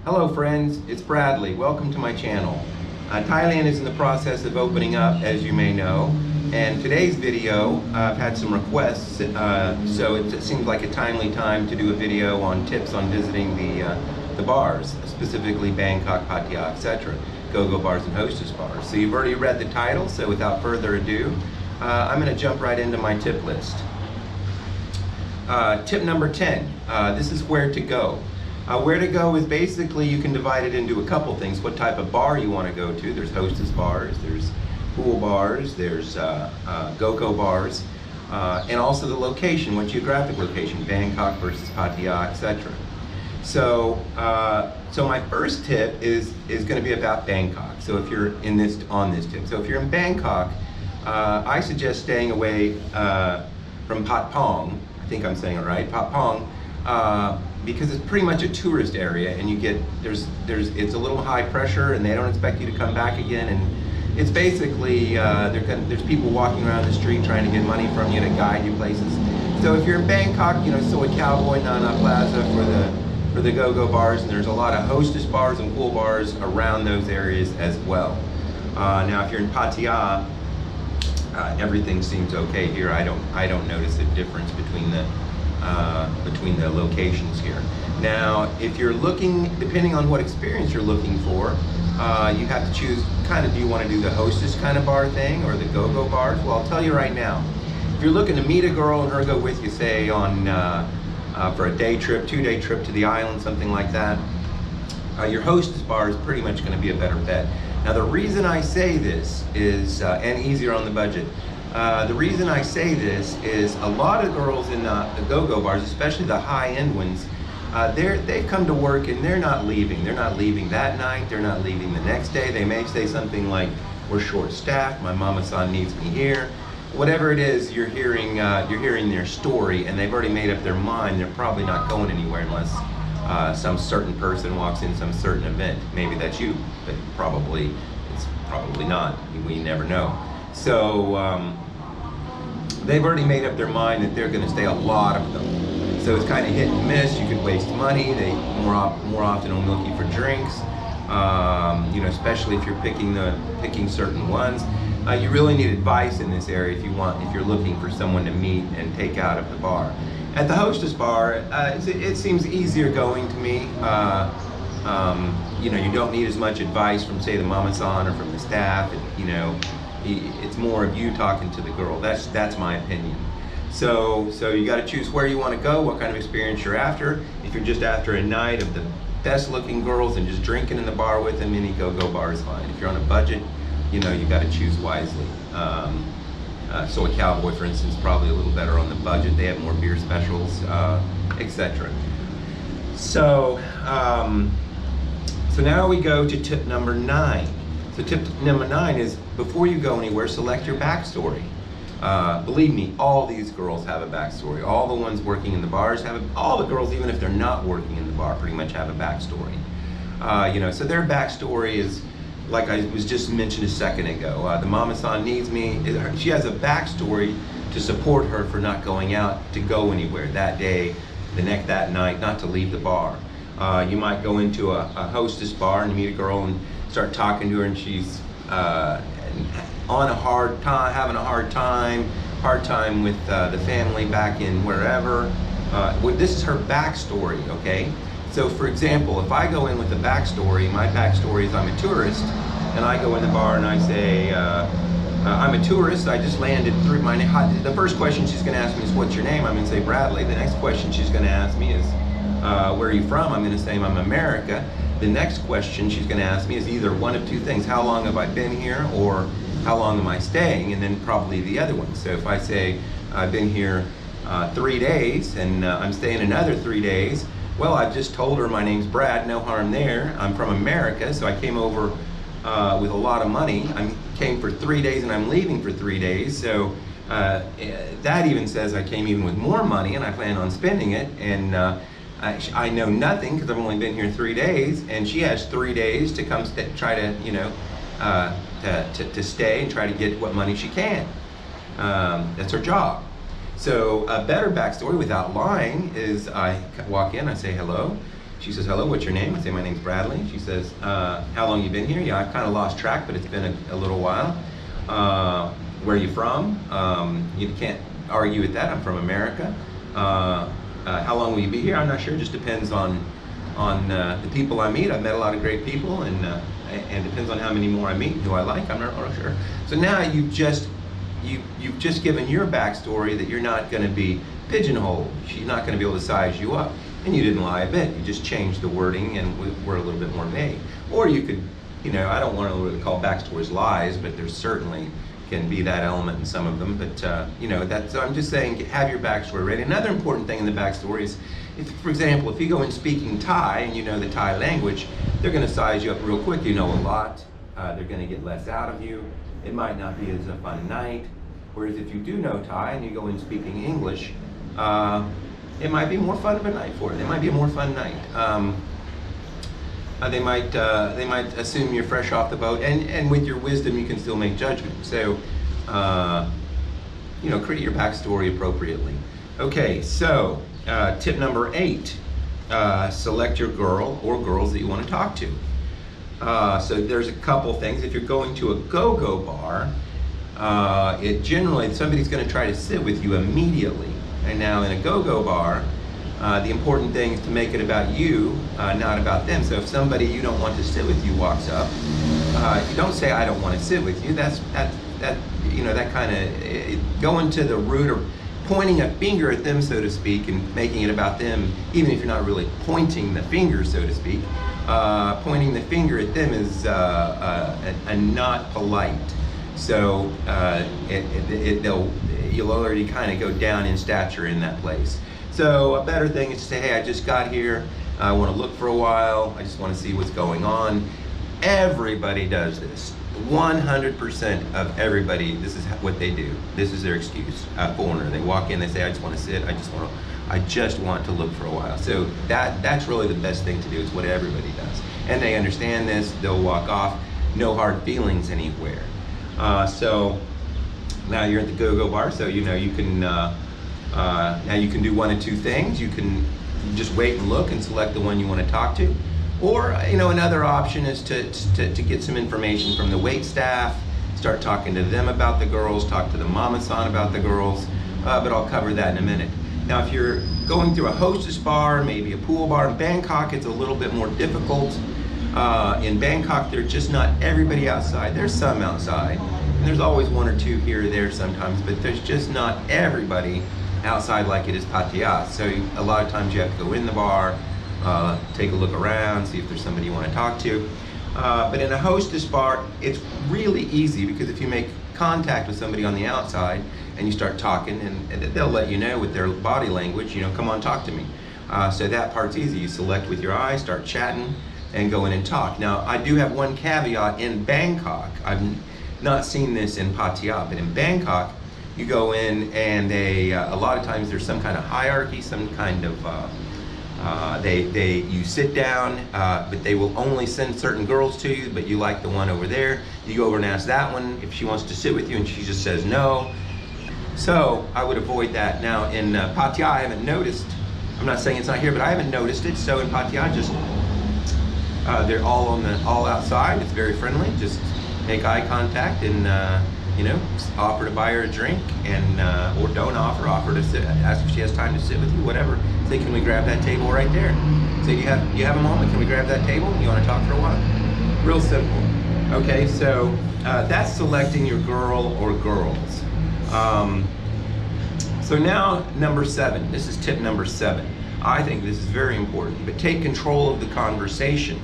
Hello friends, it's Bradley. Welcome to my channel. Thailand is in the process of opening up, as you may know, and today's video, I've had some requests, so it seems like a timely time to do a video on tips on visiting the bars, specifically Bangkok, Pattaya, etc. Go-go bars and hostess bars. So you've already read the title, so without further ado, I'm going to jump right into my tip list. Tip number 10, this is where to go. Where to go is basically, you can divide it into a couple things. What type of bar you want to go to. There's hostess bars, there's pool bars, there's go-go bars, and also the location, what geographic location, Bangkok versus Pattaya, etc. So, so my first tip is going to be about Bangkok. So if you're on this tip, so if you're in Bangkok, I suggest staying away from Patpong. I think I'm saying it right, Patpong. Because it's pretty much a tourist area, and you get it's a little high pressure, and they don't expect you to come back again, and it's basically there's people walking around the street trying to get money from you to guide you places. So if you're in Bangkok, you know, Soi Cowboy and Nana Plaza for the go-go bars, and there's a lot of hostess bars and pool bars around those areas as well. Now if you're in Pattaya, everything seems okay here. I don't notice a difference between the locations here. Now, if you're looking, depending on what experience you're looking for, you have to choose kind of, do you want to do the hostess kind of bar thing or the go-go bars? Well, I'll tell you right now, if you're looking to meet a girl and her go with you, say on for a day trip, 2-day trip to the island, something like that, your hostess bar is pretty much going to be a better bet. Now, the reason I say this is, and easier on the budget, the reason I say this is a lot of girls in the go-go bars, especially the high-end ones, they've come to work and they're not leaving. They're not leaving that night. They're not leaving the next day. They may say something like, "We're short-staffed. My mama-san needs me here." Whatever it is, you're hearing their story, and they've already made up their mind. They're probably not going anywhere unless some certain person walks in some certain event. Maybe that's you, but it's probably not. We never know. So they've already made up their mind that they're going to stay, a lot of them. So it's kind of hit and miss. You could waste money. They more often will milk you for drinks. You know, especially if you're picking certain ones. You really need advice in this area if you're looking for someone to meet and take out of the bar. At the hostess bar, it seems easier going to me. You know, you don't need as much advice from, say, the mama-san or from the staff. You know, it's more of you talking to the girl. That's my opinion. So you got to choose where you want to go, what kind of experience you're after. If you're just after a night of the best-looking girls and just drinking in the bar with them, any go-go bar is fine. If you're on a budget, you know, you got to choose wisely. Soi Cowboy, for instance, probably a little better on the budget. They have more beer specials, etc. So now we go to tip number 9. So tip number 9 is, before you go anywhere, select your backstory. Believe me, all these girls have a backstory. All the ones working in the bars all the girls, even if they're not working in the bar, pretty much have a backstory. You know, so their backstory is, like I was just mentioned a second ago, the mama-san needs me. She has a backstory to support her for not going out to go anywhere that day, that night, not to leave the bar. You might go into a hostess bar and you meet a girl and start talking to her, and she's on a hard time, having a hard time with the family back in wherever. This is her backstory, okay? So for example, if I go in with a backstory, my backstory is I'm a tourist, and I go in the bar and I say, I'm a tourist, I just landed through the first question she's gonna ask me is, "What's your name?" I'm gonna say Bradley. The next question she's gonna ask me is, "Where are you from?" I'm gonna say I'm America. The next question she's going to ask me is either one of two things: how long have I been here, or how long am I staying? And then probably the other one. So if I say I've been here 3 days and I'm staying another 3 days, well, I've just told her my name's Brad, no harm there. I'm from America, so I came over with a lot of money. I came for 3 days and I'm leaving for 3 days. So that even says I came even with more money and I plan on spending it. And I know nothing because I've only been here 3 days, and she has 3 days to come try to, you know, to stay and try to get what money she can. That's her job. So a better backstory without lying is I walk in, I say hello. She says, hello, what's your name? I say, my name's Bradley. She says, how long you been here? Yeah, I've kind of lost track, but it's been a little while. Where are you from? You can't argue with that. I'm from America. How long will you be here? I'm not sure. It just depends on the people I meet. I've met a lot of great people, and depends on how many more I meet, who I like. I'm not really sure. So now you've just given your backstory that you're not going to be pigeonholed. She's not going to be able to size you up. And you didn't lie a bit. You just changed the wording and we're a little bit more vague. Or you could, I don't want to really call backstories lies, but there's certainly can be that element in some of them. But so I'm just saying, have your backstory ready. Another important thing in the backstory is, for example, if you go in speaking Thai and you know the Thai language, they're going to size you up real quick. You know a lot. They're going to get less out of you. It might not be as a fun night. Whereas if you do know Thai and you go in speaking English, it might be more fun of a night for it. It might be a more fun night. They might assume you're fresh off the boat, and with your wisdom, you can still make judgment. So, create your backstory appropriately. Okay, so tip number 8: select your girl or girls that you want to talk to. So there's a couple things. If you're going to a go-go bar, somebody's going to try to sit with you immediately. And now in a go-go bar, the important thing is to make it about you, not about them. So if somebody you don't want to sit with you walks up, you don't say, I don't want to sit with you. That kind of going to the root or pointing a finger at them, so to speak, and making it about them, even if you're not really pointing the finger, so to speak. Pointing the finger at them is a not polite. So you'll already kind of go down in stature in that place. So a better thing is to say, hey, I just got here. I want to look for a while. I just want to see what's going on. Everybody does this. 100% of everybody, this is what they do. This is their excuse. A foreigner, they walk in, they say, I just want to sit. I just want to look for a while. So that's really the best thing to do. It's what everybody does. And they understand this. They'll walk off. No hard feelings anywhere. So now you're at the go-go bar, so you can now you can do one of two things. You can just wait and look and select the one you want to talk to, or another option is to get some information from the wait staff, start talking to them about the girls, talk to the mama-san about the girls, but I'll cover that in a minute. Now if you're going through a hostess bar, maybe a pool bar, in Bangkok it's a little bit more difficult. In Bangkok, there's just not everybody outside. There's some outside, and there's always one or two here or there sometimes, but there's just not everybody outside like it is Pattaya. So a lot of times you have to go in the bar, take a look around, see if there's somebody you want to talk to. But in a hostess bar, it's really easy, because if you make contact with somebody on the outside and you start talking, and they'll let you know with their body language, come on, talk to me. So that part's easy. You select with your eyes, start chatting, and go in and talk. Now, I do have one caveat in Bangkok. I've not seen this in Pattaya, but in Bangkok, you go in and a lot of times there's some kind of hierarchy, some kind of, you sit down, but they will only send certain girls to you, but you like the one over there. You go over and ask that one if she wants to sit with you, and she just says no. So I would avoid that. Now in Pattaya, I haven't noticed, I'm not saying it's not here, but I haven't noticed it. So in Pattaya, just they're all outside. It's very friendly. Just make eye contact and offer to buy her a drink, and or don't offer to sit. Ask if she has time to sit with you. Whatever. Say, can we grab that table right there? Say, you have a moment? Can we grab that table? You want to talk for a while? Real simple. Okay, so that's selecting your girl or girls. So now number 7. This is tip number 7. I think this is very important. But take control of the conversation.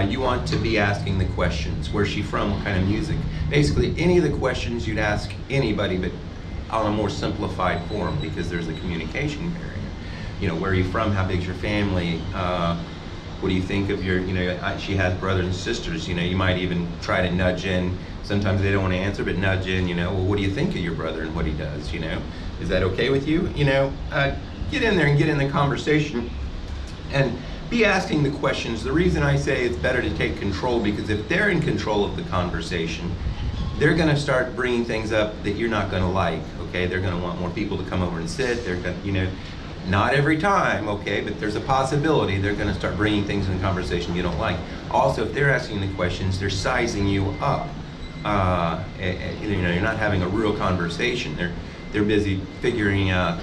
You want to be asking the questions. Where's she from? What kind of music? Basically, any of the questions you'd ask anybody, but on a more simplified form, because there's a communication barrier. Where are you from? How big's your family? What do you think of your, she has brothers and sisters. You might even try to nudge in. Sometimes they don't want to answer, but nudge in, well, what do you think of your brother and what he does? Is that okay with you? Get in there and get in the conversation. And be asking the questions. The reason I say it's better to take control, because if they're in control of the conversation, they're going to start bringing things up that you're not going to like. Okay, they're going to want more people to come over and sit. They're going, Not every time, okay, but there's a possibility they're going to start bringing things in the conversation you don't like. Also, if they're asking the questions, they're sizing you up. You know, you're not having a real conversation. They're busy figuring out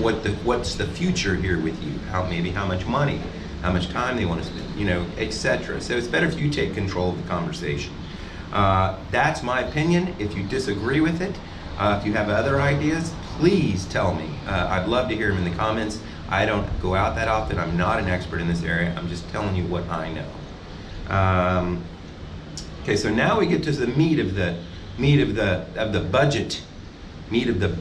what's the future here with you. Maybe how much money, how much time they want to spend, you know, etc. So it's better if you take control of the conversation. That's my opinion. If you disagree with it, if you have other ideas, please tell me. I'd love to hear them in the comments. I don't go out that often. I'm not an expert in this area. I'm just telling you what I know. Okay, so now we get to the meat of the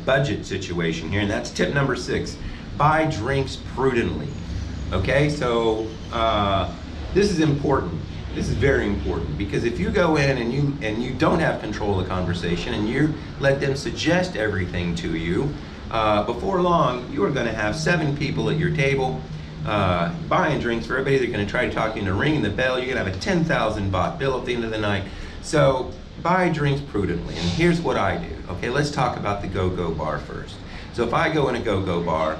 budget situation here, and that's tip number 6: buy drinks prudently. Okay, so this is important. This is very important, because if you go in and you don't have control of the conversation and you let them suggest everything to you, before long you are going to have 7 people at your table buying drinks for everybody. They're going to try to talk you into ringing the bell. You're going to have a 10,000 baht bill at the end of the night. So buy drinks prudently. And here's what I do. Okay, let's talk about the go-go bar first. So if I go in a go-go bar,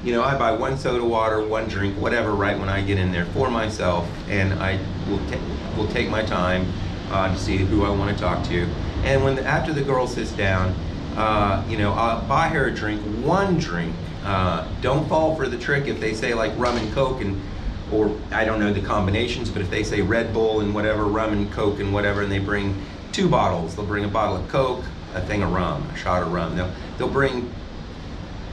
you know, I buy 1 soda water, 1 drink, whatever, right when I get in there for myself, and I will take my time to see who I want to talk to. And after the girl sits down, you know, I'll buy her a drink, 1 drink. Don't fall for the trick if they say like rum and Coke, or I don't know the combinations, but if they say Red Bull and whatever, rum and Coke and whatever, and they bring 2 bottles, they'll bring a bottle of Coke, a thing of rum, a shot of rum. They'll bring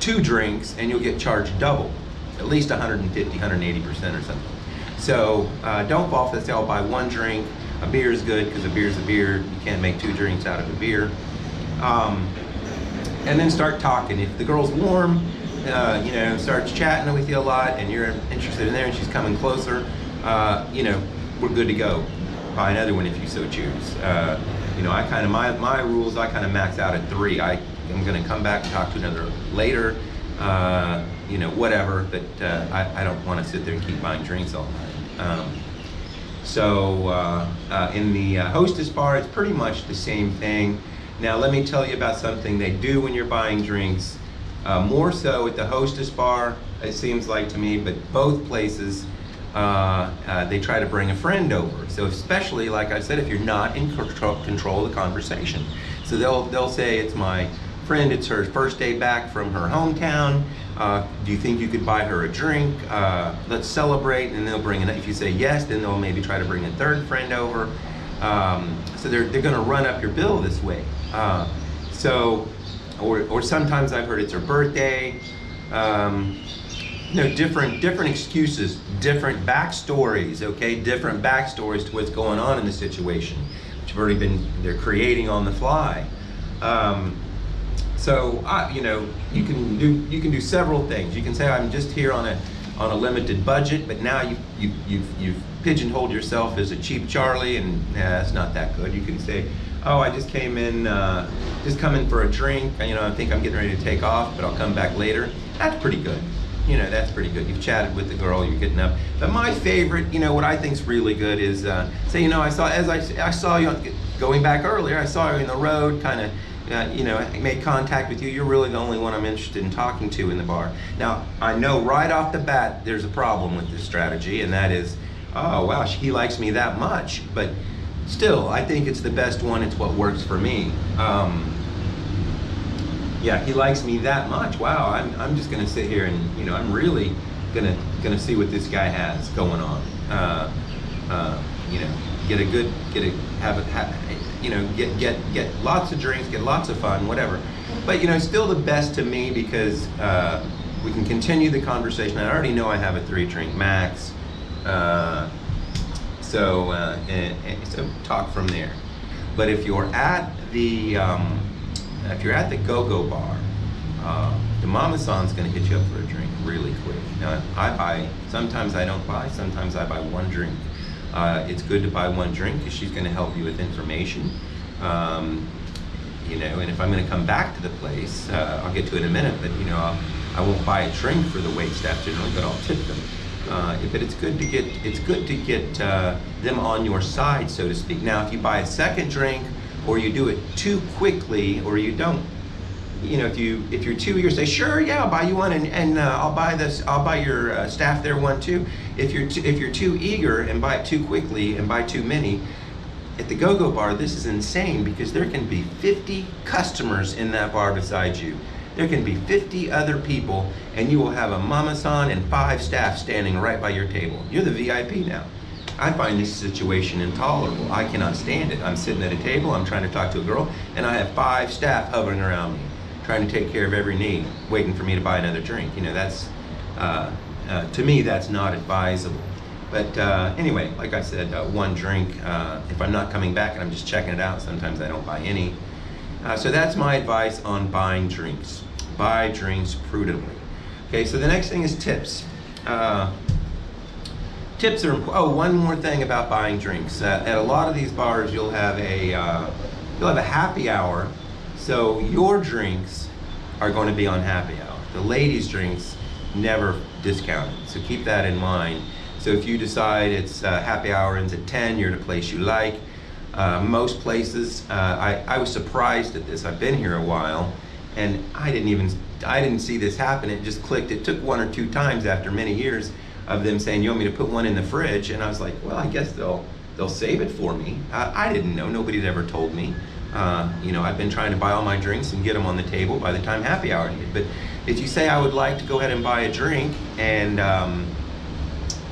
2 drinks and you'll get charged double, at least 150, 180% or something. So don't fall for this. I'll buy 1 drink. A beer is good because a beer is a beer. You can't make 2 drinks out of a beer. And then start talking. If the girl's warm, you know, starts chatting with you a lot and you're interested in there and she's coming closer, you know, we're good to go. Buy another one if you so choose. You know, I kind of, my rules, I kind of max out at 3. I'm going to come back and talk to another later, you know, whatever, but I don't want to sit there and keep buying drinks all night. In the hostess bar, it's pretty much the same thing. Now, let me tell you about something they do when you're buying drinks. More so at the hostess bar, it seems like to me, but both places, they try to bring a friend over. So especially, like I said, if you're not in control of the conversation. So they'll say, it's my friend, it's her first day back from her hometown. Do you think you could buy her a drink? Let's celebrate. And they'll bring if you say yes, then they'll maybe try to bring a 3rd friend over. So they're going to run up your bill this way. Or sometimes I've heard it's her birthday. You know, different excuses, different backstories. Okay, different backstories to what's going on in the situation, which have already they're creating on the fly. You know, you can do several things. You can say, I'm just here on a limited budget, but now you've pigeonholed yourself as a cheap Charlie, and that's not that good. You can say, oh, I just came in, just come in for a drink. You know, I think I'm getting ready to take off, but I'll come back later. That's pretty good. You know, that's pretty good. You've chatted with the girl, you're getting up. But my favorite, you know, what I think's really good is, say, you know, I saw you going back earlier. I saw you in the road, kind of. You know, I made contact with you. You're really the only one I'm interested in talking to in the bar. Now, I know right off the bat there's a problem with this strategy, and that is, oh, wow, he likes me that much. But still, I think it's the best one. It's what works for me. Yeah, he likes me that much. Wow, I'm just gonna sit here and, you know, I'm really gonna see what this guy has going on. You know, get lots of drinks, get lots of fun, whatever. But, you know, still the best to me, because we can continue the conversation. I already know I have a 3-drink max, so talk from there. But if you're at the go-go bar, the mama-san's gonna hit you up for a drink really quick. Now, sometimes I don't buy, sometimes I buy 1 drink. It's good to buy 1 drink because she's going to help you with information. You know, and if I'm going to come back to the place, I'll get to it in a minute, but, you know, I won't buy a drink for the wait staff generally, but I'll tip them. But it's good to get them on your side, so to speak. Now, if you buy a 2nd drink, or you do it too quickly, or you don't you know, if you're too eager, say sure, yeah, I'll buy you one, and I'll buy your staff there one too. If you're too eager and buy it too quickly and buy too many, at the go-go bar, this is insane because there can be 50 customers in that bar besides you. There can be 50 other people, and you will have a mama-san and 5 staff standing right by your table. You're the VIP now. I find this situation intolerable. I cannot stand it. I'm sitting at a table, I'm trying to talk to a girl, and I have 5 staff hovering around me, trying to take care of every need, waiting for me to buy another drink. You know, that's, to me, that's not advisable. But anyway, like I said, one drink. If I'm not coming back and I'm just checking it out, sometimes I don't buy any. So that's my advice on buying drinks. Buy drinks prudently. Okay, so the next thing is tips. Tips are, one more thing about buying drinks. At a lot of these bars, you'll have a happy hour, so your drinks are going to be on happy hour. The ladies' drinks never discounted, so keep that in mind. So if you decide it's happy hour ends at 10, you're at a place you like. Most places, I was surprised at this. I've been here a while, and I didn't see this happen. It just clicked. It took 1 or 2 times after many years of them saying, you want me to put one in the fridge? And I was like, well, I guess they'll save it for me. I didn't know. Nobody had ever told me. You know, I've been trying to buy all my drinks and get them on the table by the time happy hour ended. But if you say I would like to go ahead and buy a drink and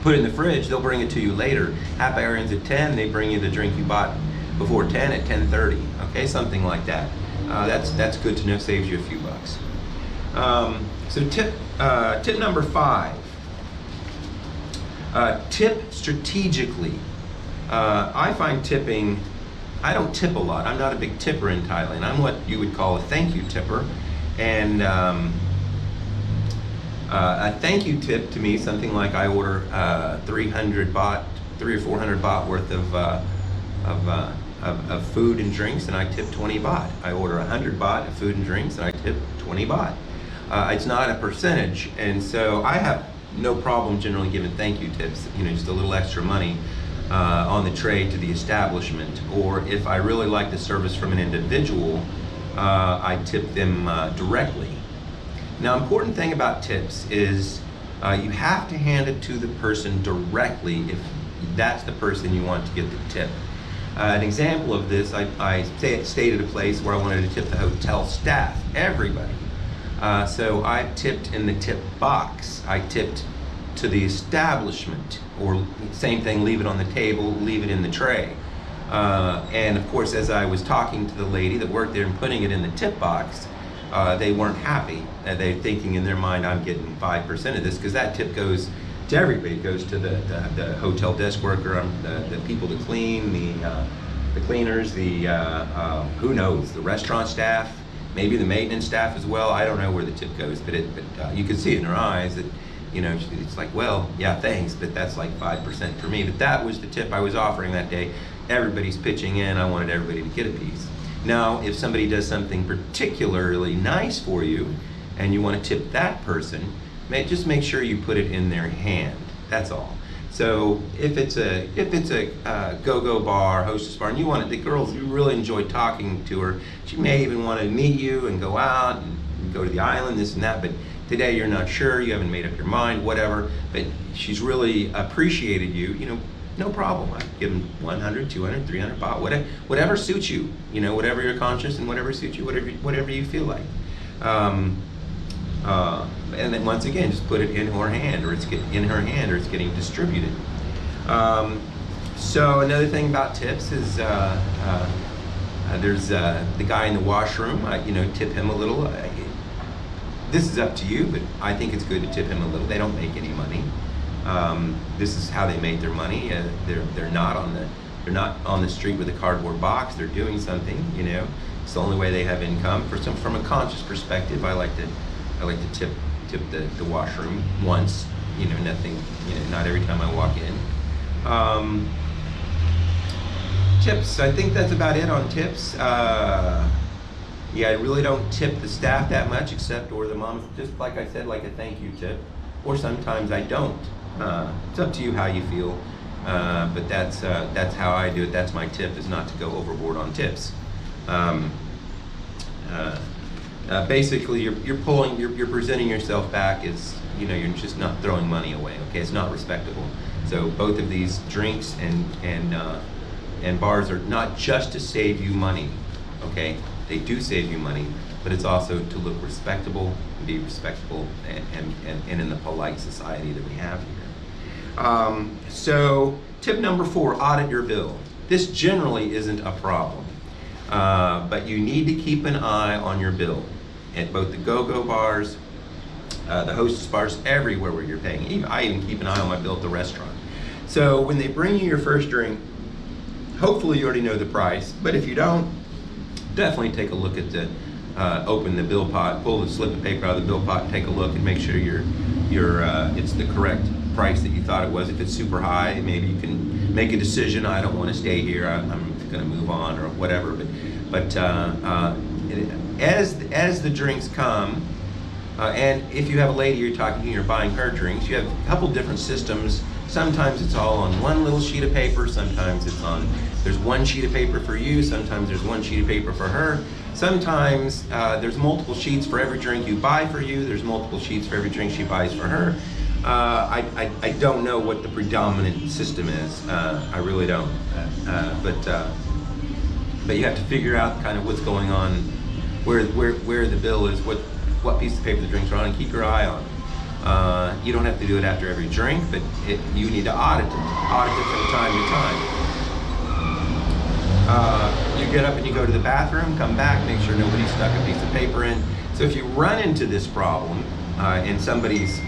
put it in the fridge, they'll bring it to you later. Happy hour ends at 10, they bring you the drink you bought before 10 at 10:30. Okay, something like that. That's good to know, saves you a few bucks. So tip number 5. Tip strategically. I find tipping, I don't tip a lot. I'm not a big tipper in Thailand. I'm what you would call a thank you tipper. And a thank you tip to me, something like I order 300 baht, 300 or 400 baht worth of food and drinks, and I tip 20 baht. I order 100 baht of food and drinks, and I tip 20 baht. It's not a percentage, and so I have no problem generally giving thank you tips, you know, just a little extra money on the tray to the establishment. Or if I really like the service from an individual, I tip them directly. Now, important thing about tips is you have to hand it to the person directly if that's the person you want to get the tip. An example of this, I stayed at a place where I wanted to tip the hotel staff, everybody. So I tipped in the tip box. I tipped to the establishment, or same thing, leave it on the table, leave it in the tray. And of course, as I was talking to the lady that worked there and putting it in the tip box, they weren't happy. They're thinking in their mind, I'm getting 5% of this, because that tip goes to everybody. It goes to the hotel desk worker, the people to clean, the cleaners, who knows, the restaurant staff, maybe the maintenance staff as well. I don't know where the tip goes, but you can see it in her eyes that, you know, it's like, well, yeah, thanks, but that's like 5% for me. But that was the tip I was offering that day. Everybody's pitching in. I wanted everybody to get a piece. Now, if somebody does something particularly nice for you and you want to tip that person, just make sure you put it in their hand. That's all. So if it's a go-go bar, hostess bar, and you want it, the girls, you really enjoy talking to her. She may even want to meet you and go out and go to the island, this and that, but today you're not sure, you haven't made up your mind, whatever, but she's really appreciated you, you know, no problem. I give them 100, 200, 300 baht, whatever suits you, you know, whatever your conscience and whatever suits you, whatever you feel like. And then once again, just put it in her hand, or it's getting distributed. So another thing about tips is there's the guy in the washroom. You know, tip him a little. This is up to you, but I think it's good to tip him a little. They don't make any money. This is how they make their money. They're not on the street with a cardboard box. They're doing something. You know, it's the only way they have income. From a conscious perspective, I like to tip the washroom once. You know, nothing. You know, not every time I walk in. Tips. I think that's about it on tips. Yeah, I really don't tip the staff that much, except or the moms, just like I said, like a thank you tip. Or sometimes I don't. It's up to you how you feel. But that's how I do it. That's my tip, is not to go overboard on tips. Basically, you're presenting yourself back as, you know, you're just not throwing money away. Okay, it's not respectable. So both of these drinks and bars are not just to save you money. Okay, they do save you money, but it's also to look respectable, be respectable, and in the polite society that we have here. So tip number 4, audit your bill. This generally isn't a problem, but you need to keep an eye on your bill at both the go-go bars, the hostess bars, everywhere where you're paying. I even keep an eye on my bill at the restaurant. So when they bring you your first drink, hopefully you already know the price, but if you don't, definitely take a look at the, open the bill pot, pull the slip of paper out of the bill pot and take a look and make sure it's the correct price that you thought it was. If it's super high, maybe you can make a decision, I don't want to stay here, I'm going to move on or whatever. But as the drinks come, and if you have a lady you're talking to, you're buying her drinks, you have a couple different systems. Sometimes it's all on one little sheet of paper, sometimes there's one sheet of paper for you, sometimes there's one sheet of paper for her. Sometimes there's multiple sheets for every drink you buy for you, there's multiple sheets for every drink she buys for her. I don't know what the predominant system is, I really don't. But you have to figure out kind of what's going on, where the bill is, what piece of paper the drinks are on, and keep your eye on it. You don't have to do it after every drink, but you need to audit it from time to time. You get up and you go to the bathroom, come back, make sure nobody stuck a piece of paper in. So if you run into this problem and somebody's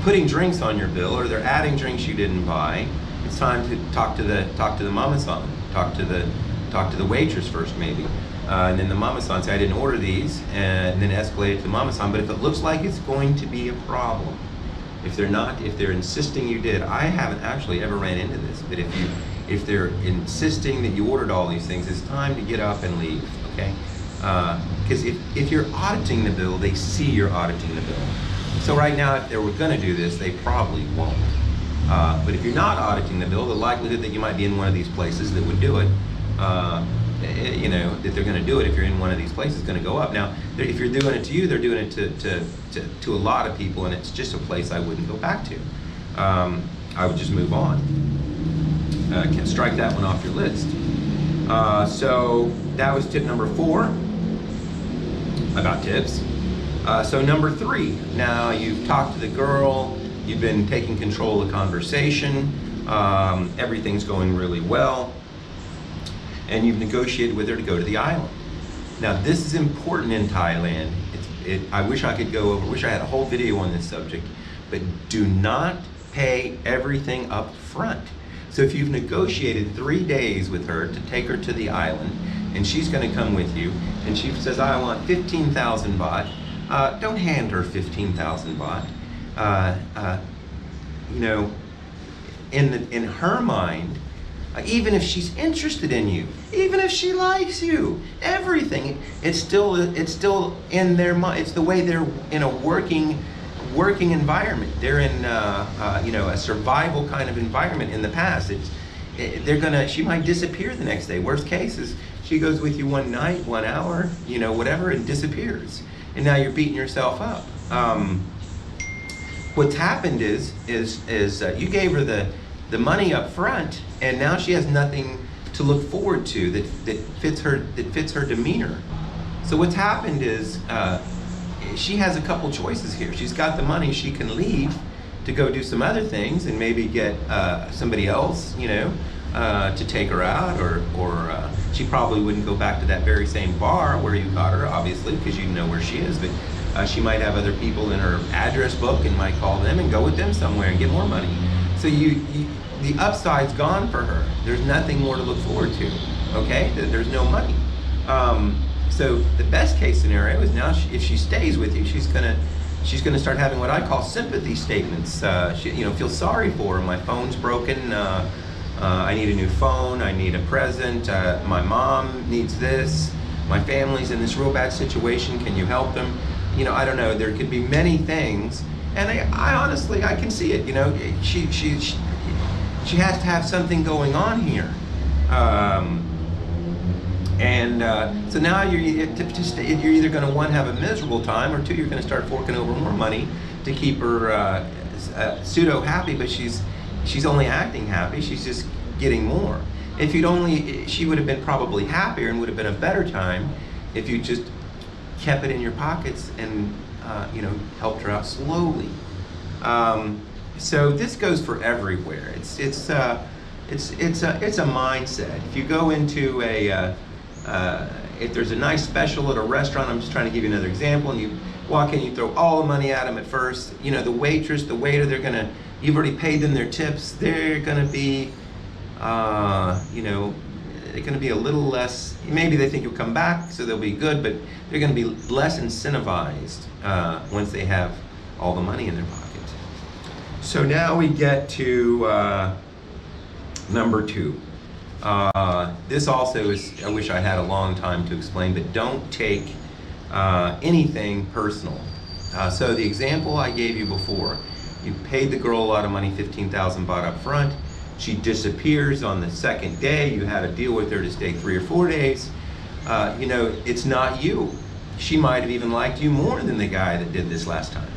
putting drinks on your bill or they're adding drinks you didn't buy, it's time to talk to the mama-san, talk to the waitress first maybe. And then the mama-san say, I didn't order these, and then escalate it to the mama-san. But if it looks like it's going to be a problem, if they're insisting you did, I haven't actually ever ran into this, but if they're insisting that you ordered all these things, it's time to get up and leave, okay? Because if you're auditing the bill, they see you're auditing the bill. So right now, if they were gonna do this, they probably won't. But if you're not auditing the bill, the likelihood that you might be in one of these places that would do it, you know, that they're going to do it if you're in one of these places is going to go up. Now, if you're doing it to you, they're doing it to a lot of people, and it's just a place I wouldn't go back to. I would just move on. Can strike that one off your list. So that was tip number 4 about tips. So number 3, now you've talked to the girl, you've been taking control of the conversation, everything's going really well, and you've negotiated with her to go to the island. Now this is important in Thailand. I wish I had a whole video on this subject, but do not pay everything up front. So if you've negotiated 3 days with her to take her to the island, and she's gonna come with you, and she says, I want 15,000 baht, don't hand her 15,000 baht. You know, in her mind, even if she's interested in you, even if she likes you, everything, it's still in their mind. It's the way they're in a working environment. They're in you know, a survival kind of environment in the past. She might disappear the next day. Worst case is she goes with you one night, 1 hour, you know, whatever, and disappears. And now you're beating yourself up. What's happened is you gave her the money up front, and now she has nothing to look forward to that fits her demeanor. So what's happened is she has a couple choices here. She's got the money, she can leave to go do some other things and maybe get somebody else, you know, to take her out, or she probably wouldn't go back to that very same bar where you got her, obviously, because you know where she is, but she might have other people in her address book and might call them and go with them somewhere and get more money. So the upside's gone for her. There's nothing more to look forward to, okay? There's no money. So the best case scenario is now if she stays with you, she's gonna start having what I call sympathy statements. She, you know, feel sorry for her. My phone's broken. I need a new phone. I need a present. My mom needs this. My family's in this real bad situation. Can you help them? You know, I don't know. There could be many things, and I honestly, I can see it. You know, she has to have something going on here. And so now you're either going to, one, have a miserable time, or two, you're going to start forking over more money to keep her pseudo happy, but she's only acting happy. She's just getting more. If she would have been probably happier and would have been a better time if you just kept it in your pockets and helped her out slowly. So this goes for everywhere. It's a mindset. If you go into if there's a nice special at a restaurant, I'm just trying to give you another example, and you walk in, you throw all the money at them at first. The waitress, the waiter, you've already paid them their tips. They're gonna be, they're gonna be a little less. Maybe they think you'll come back, so they'll be good, but they're gonna be less incentivized once they have all the money in their pocket. So now we get to number 2. This also is, I wish I had a long time to explain, but don't take anything personal. So the example I gave you before, you paid the girl a lot of money, 15,000 baht up front. She disappears on the second day. You had a deal with her to stay 3 or 4 days. It's not you. She might have even liked you more than the guy that did this last time.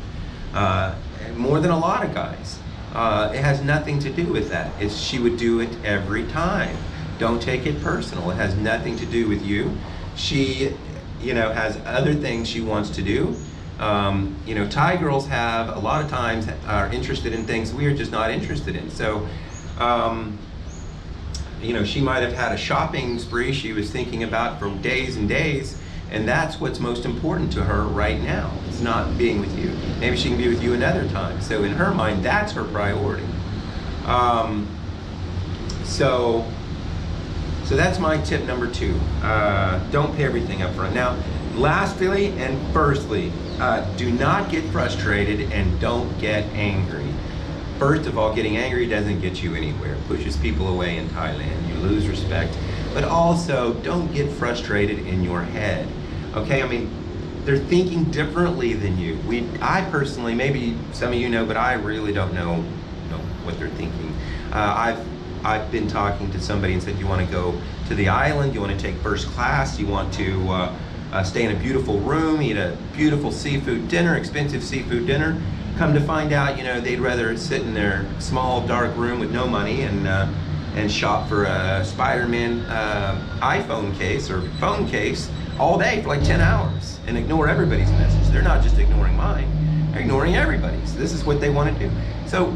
More than a lot of guys. It has nothing to do with that. She would do it every time. Don't take it personal. It has nothing to do with you. She, has other things she wants to do. Thai girls have a lot of times are interested in things we are just not interested in. So, she might have had a shopping spree she was thinking about for days and days, and that's what's most important to her right now. It's not being with you. Maybe she can be with you another time. So in her mind, that's her priority. So that's my tip number 2. Don't pay everything up front. Now, lastly and firstly, do not get frustrated and don't get angry. First of all, getting angry doesn't get you anywhere. It pushes people away in Thailand. You lose respect. But also, don't get frustrated in your head. Okay, they're thinking differently than you. I personally, maybe some of you know, but I really don't know what they're thinking. I've been talking to somebody and said, you want to go to the island, you want to take first class, you want to stay in a beautiful room, eat a beautiful seafood dinner, expensive seafood dinner. Come to find out, they'd rather sit in their small dark room with no money and shop for a Spider-Man iPhone case or phone case all day for like 10 hours and ignore everybody's message. They're not just ignoring mine, they're ignoring everybody's. This is what they want to do. So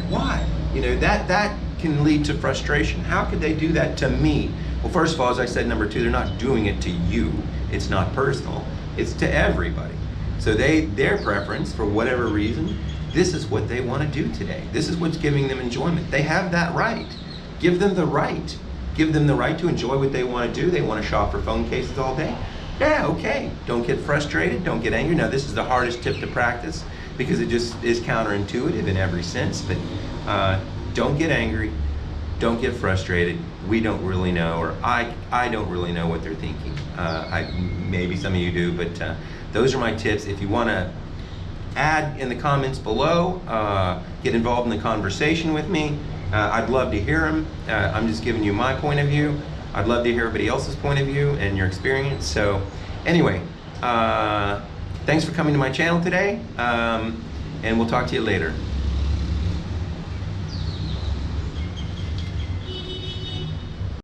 why? That can lead to frustration. How could they do that to me? Well, first of all, as I said, number 2, they're not doing it to you. It's not personal. It's to everybody. So their preference, for whatever reason, this is what they want to do today. This is what's giving them enjoyment. They have that right. Give them the right. Give them the right to enjoy what they want to do. They want to shop for phone cases all day. Yeah, okay. Don't get frustrated. Don't get angry. Now, this is the hardest tip to practice because it just is counterintuitive in every sense. But don't get angry. Don't get frustrated. We don't really know, or I don't really know what they're thinking. Maybe some of you do, but those are my tips. If you want to add in the comments below, get involved in the conversation with me, I'd love to hear them. I'm just giving you my point of view. I'd love to hear everybody else's point of view and your experience. So anyway, thanks for coming to my channel today, and we'll talk to you later.